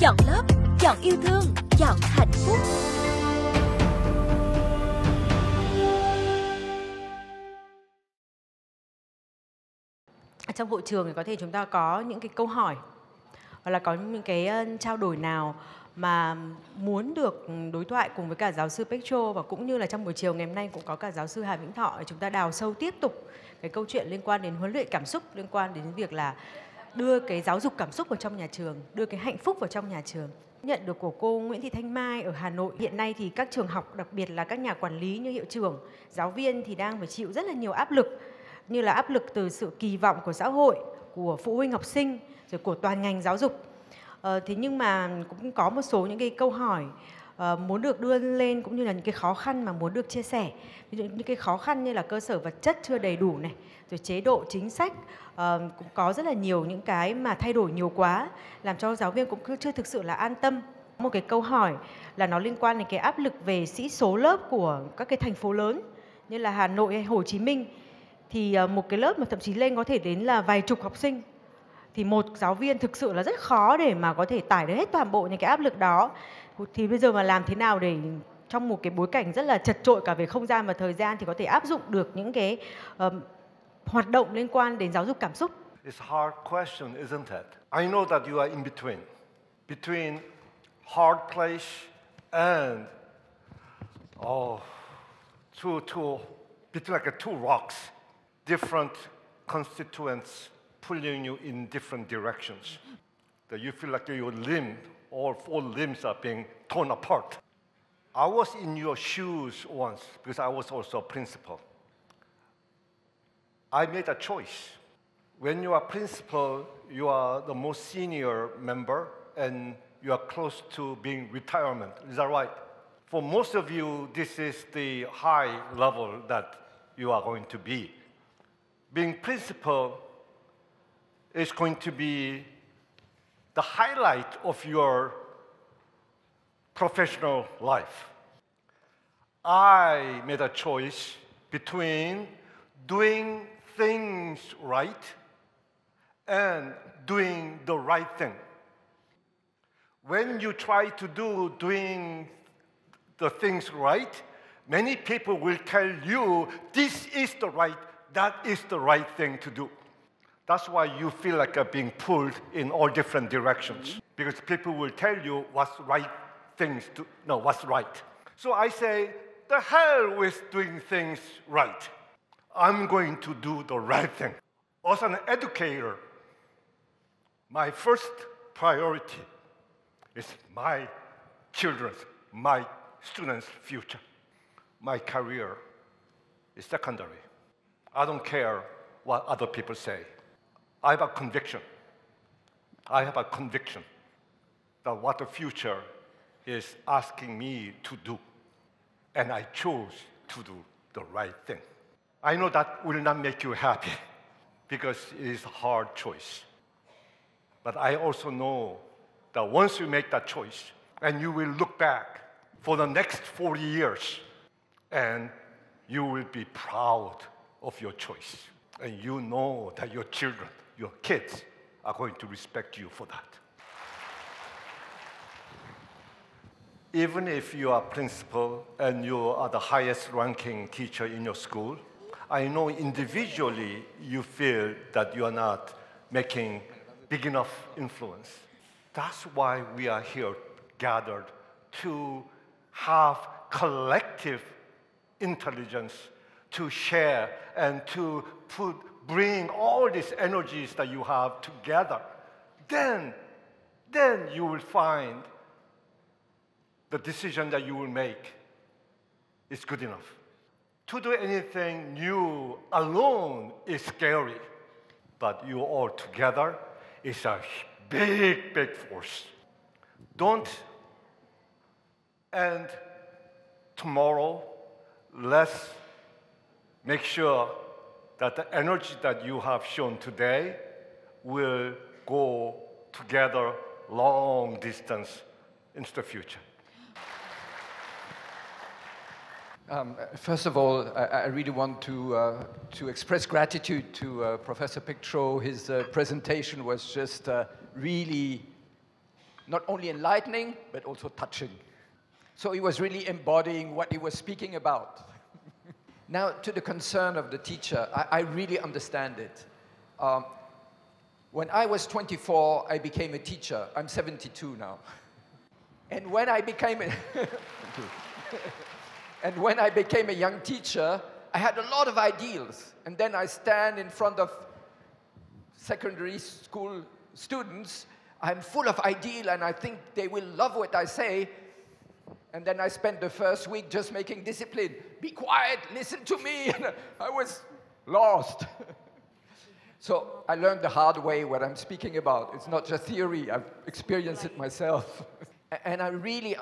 chọn lớp, chọn yêu thương, chọn hạnh phúc. Trong hội trường thì có thể chúng ta có những cái câu hỏi hoặc là có những cái trao đổi nào mà muốn được đối thoại cùng với cả giáo sư Peck Cho, và cũng như là trong buổi chiều ngày hôm nay cũng có cả giáo sư Hà Vĩnh Thọ để chúng ta đào sâu tiếp tục cái câu chuyện liên quan đến huấn luyện cảm xúc, liên quan đến việc là đưa cái giáo dục cảm xúc vào trong nhà trường, đưa cái hạnh phúc vào trong nhà trường. Nhận được của cô Nguyễn Thị Thanh Mai ở Hà Nội, hiện nay thì các trường học, đặc biệt là các nhà quản lý như hiệu trưởng, giáo viên thì đang phải chịu rất là nhiều áp lực, như là áp lực từ sự kỳ vọng của xã hội, của phụ huynh học sinh, rồi của toàn ngành giáo dục. Thế nhưng mà cũng có một số những cái câu hỏi muốn được đưa lên, cũng như là những cái khó khăn mà muốn được chia sẻ. Ví dụ những cái khó khăn như là cơ sở vật chất chưa đầy đủ này, rồi chế độ chính sách, cũng có rất là nhiều những cái mà thay đổi nhiều quá, làm cho giáo viên cũng chưa thực sự là an tâm. Một cái câu hỏi là nó liên quan đến cái áp lực về sĩ số lớp của các cái thành phố lớn như là Hà Nội hay Hồ Chí Minh. Thì một cái lớp mà thậm chí lên có thể đến là vài chục học sinh, thì một giáo viên thực sự là rất khó để mà có thể tải được hết toàn bộ những cái áp lực đó. Thì bây giờ mà làm thế nào để trong một cái bối cảnh rất là chật chội cả về không gian và thời gian thì có thể áp dụng được những cái hoạt động liên quan đến giáo dục cảm xúc? It's a hard question, isn't it? I know that you are in between hard place and between like two rocks, different constituents pulling you in different directions. That you feel like your all four limbs are being torn apart. I was in your shoes once because I was also a principal. I made a choice. When you are principal, you are the most senior member and you are close to being retirement. Is that right? For most of you, this is the high level that you are going to be. Being principal is going to be the highlight of your professional life. I made a choice between doing things right and doing the right thing. When you try to doing the things right, many people will tell you this is that is the right thing to do. That's why you feel like being pulled in all different directions, because people will tell you what's right what's right. So I say, the hell with doing things right. I'm going to do the right thing. As an educator, my first priority is my children's, my students' future. My career is secondary. I don't care what other people say. I have a conviction. That what the future is asking me to do. And I chose to do the right thing. I know that will not make you happy because it is a hard choice. But I also know that once you make that choice, and you will look back for the next 40 years, and you will be proud of your choice. And you know that your children, your kids, are going to respect you for that. Even if you are principal and you are the highest ranking teacher in your school, I know individually you feel that you are not making big enough influence. That's why we are here gathered to have collective intelligence to share and to bring all these energies that you have together. Then you will find the decision that you will make is good enough. To do anything new alone is scary, but you all together is a big, big force. And tomorrow, let's make sure that the energy that you have shown today will go together long distance into the future. First of all, I really want to express gratitude to Professor Peck Cho. His presentation was just really not only enlightening, but also touching. So he was really embodying what he was speaking about. Now, to the concern of the teacher, I really understand it. When I was 24, I became a teacher. I'm 72 now. And when I became a and when I became a young teacher, I had a lot of ideals. And then I stand in front of secondary school students. I'm full of ideals, and I think they will love what I say. And then I spent the first week just making discipline. Be quiet, listen to me. And I was lost. So I learned the hard way what I'm speaking about. It's not just theory. I've experienced it myself. And I really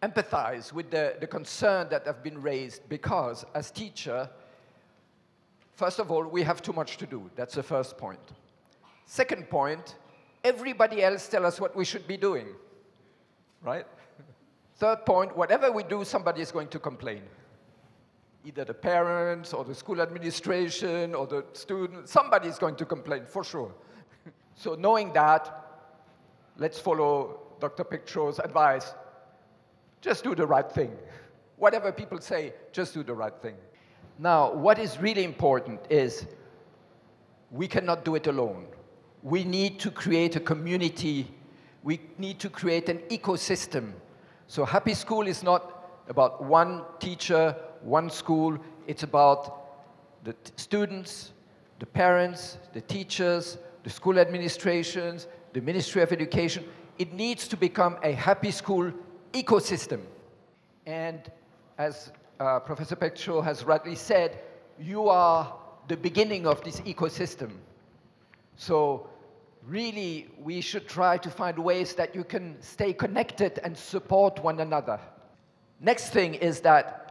empathize with the concern that have been raised, because as teacher, first of all, we have too much to do. That's the first point. Second point, everybody else tells us what we should be doing, right? Third point, whatever we do, somebody is going to complain. Either the parents or the school administration or the student, somebody is going to complain, for sure. So knowing that, let's follow Dr. Peck Cho's advice. Just do the right thing. Whatever people say, just do the right thing. Now, what is really important is we cannot do it alone. We need to create a community. We need to create an ecosystem. So Happy School is not about one teacher, one school. It's about the students, the parents, the teachers, the school administrations, the Ministry of Education. It needs to become a Happy School ecosystem. And as Professor Peck Cho has rightly said, you are the beginning of this ecosystem. So really, we should try to find ways that you can stay connected and support one another. Next thing is that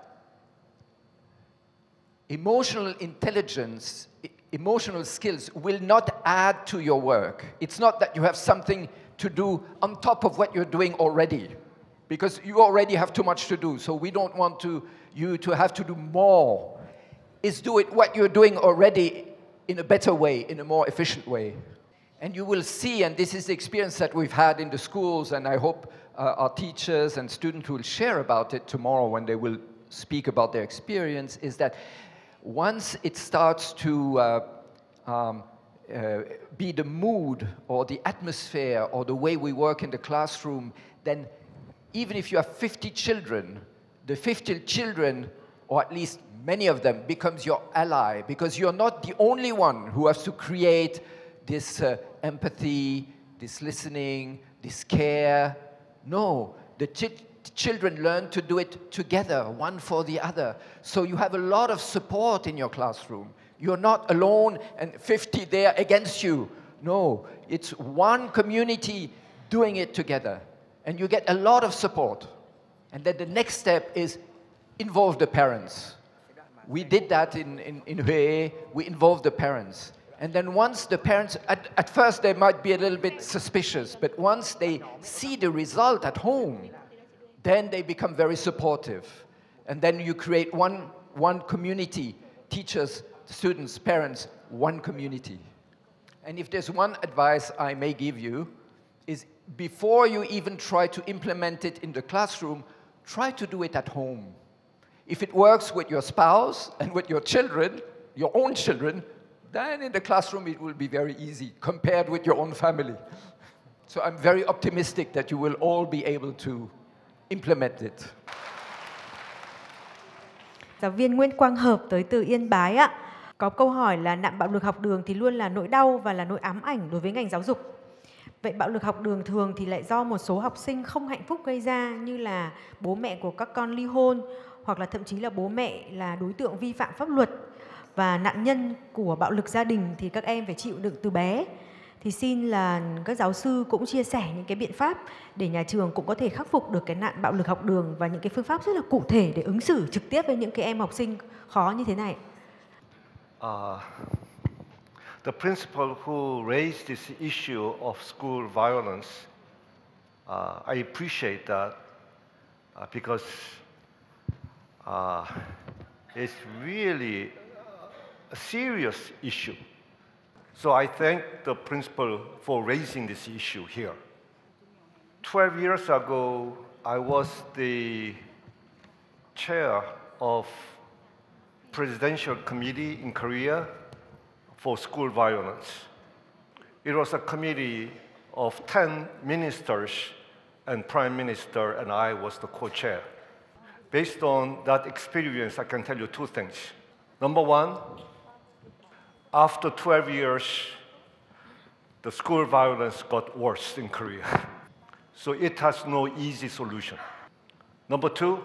emotional intelligence, emotional skills will not add to your work. It's not that you have something to do on top of what you're doing already, because you already have too much to do. So we don't want you to have to do more. It's do it what you're doing already in a better way, in a more efficient way. And you will see, and this is the experience that we've had in the schools, and I hope our teachers and students will share about it tomorrow when they will speak about their experience, is that once it starts to be the mood or the atmosphere or the way we work in the classroom, then even if you have 50 children, the 50 children, or at least many of them, becomes your ally, because you're not the only one who has to create this empathy, this listening, this care. No, the children learn to do it together, one for the other. So you have a lot of support in your classroom. You're not alone and 50 there against you. No, it's one community doing it together. And you get a lot of support. And then the next step is involve the parents. We did that in Hue. We involved the parents. And then once the parents, at first they might be a little bit suspicious, but once they see the result at home, then they become very supportive. And then you create one community, teachers, students, parents, one community. And if there's one advice I may give you, is before you even try to implement it in the classroom, try to do it at home. If it works with your spouse and with your children, your own children, then in the classroom it will be very easy compared with your own family. So I'm very optimistic that you will all be able to implement it. Giáo viên Nguyễn Quang Hợp tới từ Yên Bái ạ. Có câu hỏi là nạn bạo lực học đường thì luôn là nỗi đau và là nỗi ám ảnh đối với ngành giáo dục. Vậy bạo lực học đường thường thì lại do một số học sinh không hạnh phúc gây ra, như là bố mẹ của các con ly hôn, hoặc là thậm chí là bố mẹ là đối tượng vi phạm pháp luật. Và nạn nhân của bạo lực gia đình thì các em phải chịu đựng từ bé. Thì xin là các giáo sư cũng chia sẻ những cái biện pháp để nhà trường cũng có thể khắc phục được cái nạn bạo lực học đường và những cái phương pháp rất là cụ thể để ứng xử trực tiếp với những cái em học sinh khó như thế này. The principal who raised this issue of school violence, I appreciate that because it's really a serious issue. So I thank the principal for raising this issue here 12 years ago, I was the chair of presidential committee in Korea for school violence. It was a committee of 10 ministers and prime minister, and I was the co-chair. Based on that experience, I can tell you two things. Number one, after 12 years, the school violence got worse in Korea. So it has no easy solution. Number two,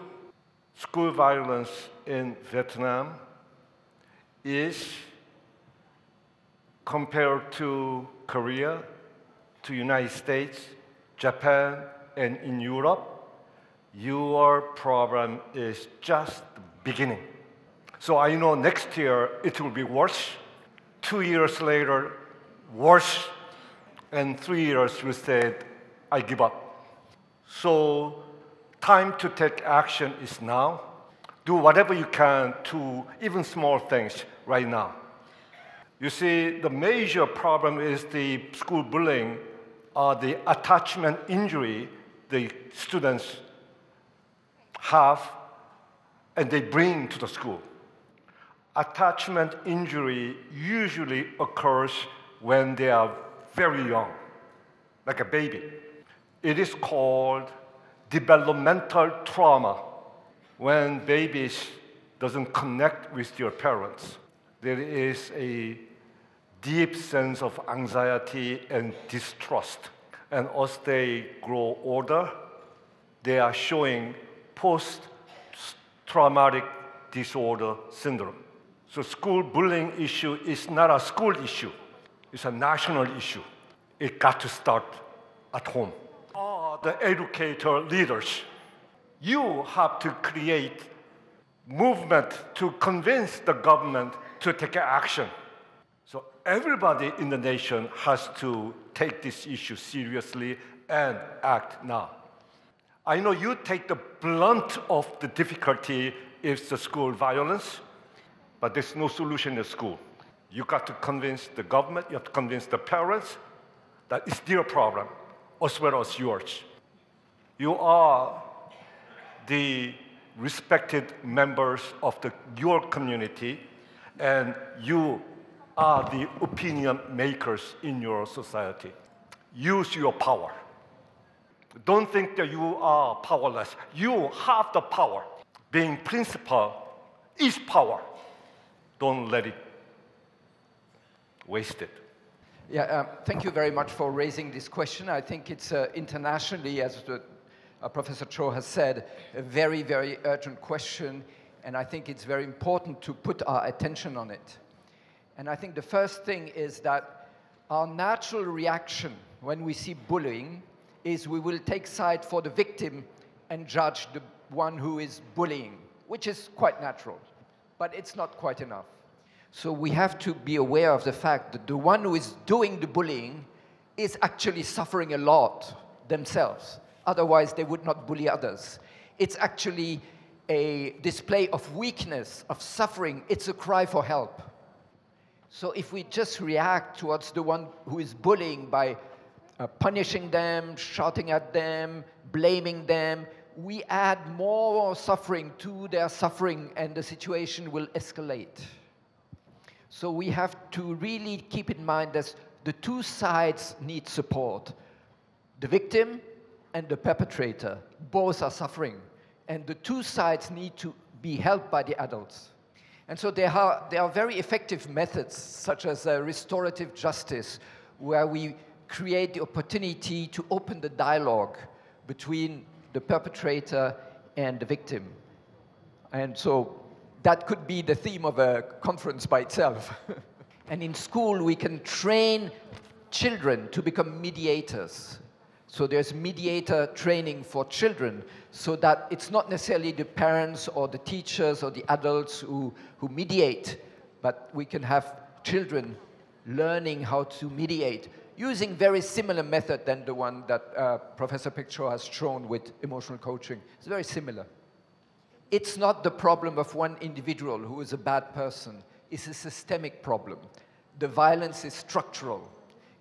school violence in Vietnam is, compared to Korea, to United States, Japan, and in Europe, your problem is just the beginning. So I know next year it will be worse, 2 years later, worse, and 3 years we said, I give up. So time to take action is now. Do whatever you can to even small things right now. You see, the major problem is the school bullying, the attachment injury the students have and they bring to the school. Attachment injury usually occurs when they are very young, like a baby. It is called developmental trauma. When babies doesn't connect with their parents, there is a deep sense of anxiety and distrust. And as they grow older, they are showing post-traumatic disorder syndrome. So school bullying issue is not a school issue. It's a national issue. It got to start at home. The educator leaders, you have to create movement to convince the government to take action. So everybody in the nation has to take this issue seriously and act now. I know you take the blunt of the difficulty is the school violence, but there's no solution in school. You got to convince the government, you have to convince the parents that it's their problem as well as yours. You are the respected members of your community, and you are the opinion makers in your society. Use your power. Don't think that you are powerless. You have the power. Being principal is power. Don't let it waste it. Yeah, thank you very much for raising this question. I think it's internationally, as Professor Cho has said, a very, very urgent question, and I think it's very important to put our attention on it. And I think the first thing is that our natural reaction when we see bullying is we will take side for the victim and judge the one who is bullying, which is quite natural, but it's not quite enough. So we have to be aware of the fact that the one who is doing the bullying is actually suffering a lot themselves. Otherwise, they would not bully others. It's actually a display of weakness, of suffering. It's a cry for help. So if we just react towards the one who is bullying by punishing them, shouting at them, blaming them, we add more suffering to their suffering, and the situation will escalate. So we have to really keep in mind that the two sides need support. The victim and the perpetrator, both are suffering. And the two sides need to be helped by the adults. And so there are very effective methods, such as restorative justice, where we create the opportunity to open the dialogue between the perpetrator and the victim. And so that could be the theme of a conference by itself. And in school, we can train children to become mediators. So there's mediator training for children, so that it's not necessarily the parents or the teachers or the adults who mediate, but we can have children learning how to mediate using very similar method than the one that Professor Peck Cho has shown with emotional coaching. It's very similar. It's not the problem of one individual who is a bad person. It's a systemic problem. The violence is structural.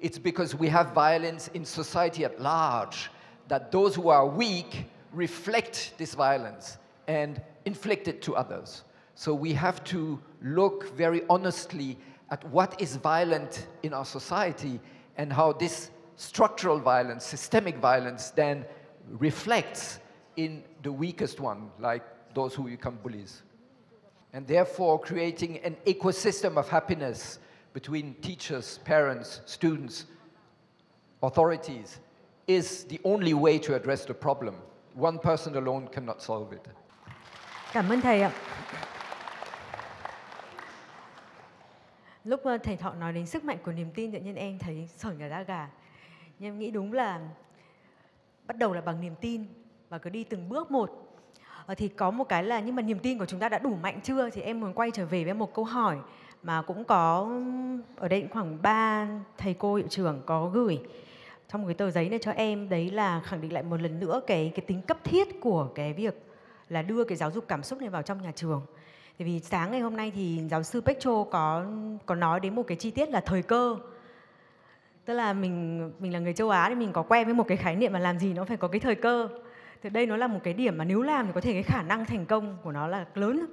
It's because we have violence in society at large that those who are weak reflect this violence and inflict it to others. So we have to look very honestly at what is violent in our society and how this structural violence, systemic violence, then reflects in the weakest one, like those who become bullies. And therefore creating an ecosystem of happiness between teachers, parents, students, authorities is the only way to address the problem. One person alone cannot solve it. Cảm ơn thầy ạ. Lúc thầy Thọ nói đến sức mạnh của niềm tin, tự nhiên em thấy sởn cả da gà. Nhưng em nghĩ đúng là bắt đầu là bằng niềm tin và cứ đi từng bước một. Thì có một cái là, nhưng mà niềm tin của chúng ta đã đủ mạnh chưa? Thì em muốn quay trở về với một câu hỏi mà cũng có ở đây khoảng 3 thầy cô hiệu trưởng có gửi trong một cái tờ giấy này cho em. Đấy là khẳng định lại một lần nữa cái tính cấp thiết của cái việc là đưa cái giáo dục cảm xúc này vào trong nhà trường. Tại vì sáng ngày hôm nay thì giáo sư Peck Cho có nói đến một cái chi tiết là thời cơ. Tức là mình là người châu Á thì mình có quen với một cái khái niệm mà làm gì nó phải có cái thời cơ. Thì đây nó là một cái điểm mà nếu làm thì có thể cái khả năng thành công của nó là lớn.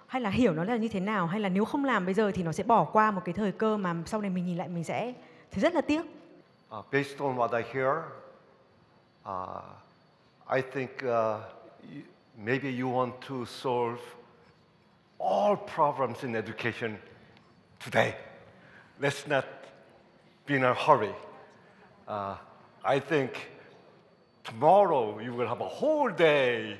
Hay là hiểu nó là như thế nào, hay là nếu không làm bây giờ thì nó sẽ bỏ qua một cái thời cơ mà sau này mình nhìn lại mình sẽ thấy rất là tiếc. Based on what I hear, I think maybe you want to solve all problems in education today. Let's not be in a hurry. I think tomorrow you will have a whole day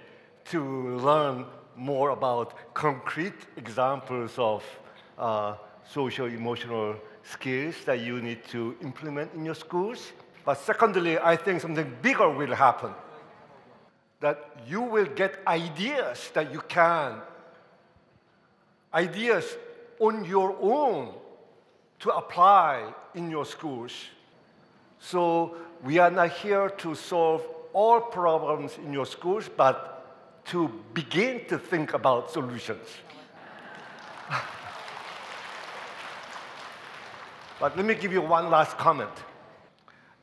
to learn more about concrete examples of social-emotional skills that you need to implement in your schools. But secondly, I think something bigger will happen. That you will get ideas that you can, ideas on your own to apply in your schools. So we are not here to solve all problems in your schools, but to begin to think about solutions. But let me give you one last comment.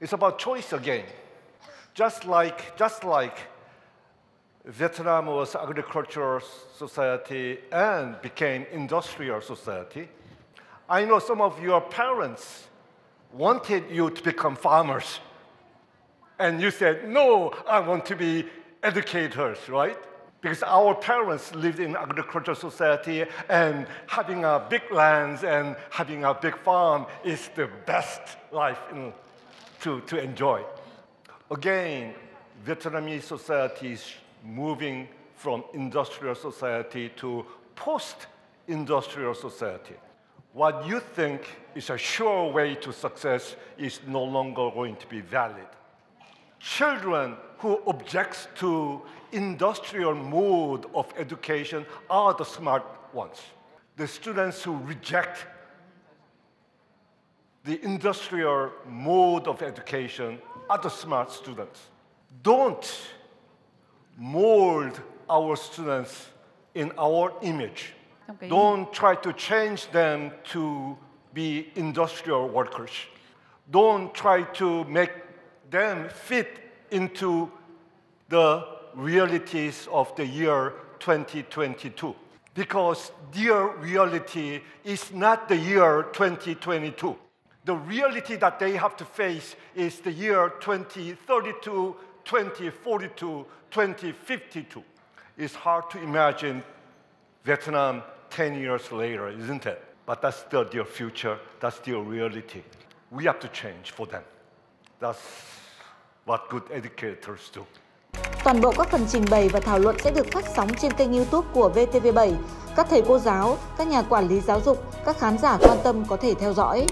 It's about choice again. Just like Vietnam was agricultural society and became industrial society, I know some of your parents wanted you to become farmers. And you said, no, I want to be educators, right? Because our parents lived in agricultural society, and having a big lands and having a big farm is the best life to enjoy. Again, Vietnamese society is moving from industrial society to post-industrial society. What you think is a sure way to success is no longer going to be valid. Children who object to industrial mode of education are the smart ones. The students who reject the industrial mode of education are the smart students. Don't mold our students in our image. Don't try to change them to be industrial workers. Don't try to make them fit into the realities of the year 2022. Because their reality is not the year 2022. The reality that they have to face is the year 2032, 2042, 2052. It's hard to imagine Vietnam 10 years later, isn't it? But that's still their future, that's their reality. We have to change for them. That's what good educators do. Toàn bộ các phần trình bày và thảo luận sẽ được phát sóng trên kênh YouTube của VTV7. Các thầy cô giáo, các nhà quản lý giáo dục, các khán giả quan tâm có thể theo dõi.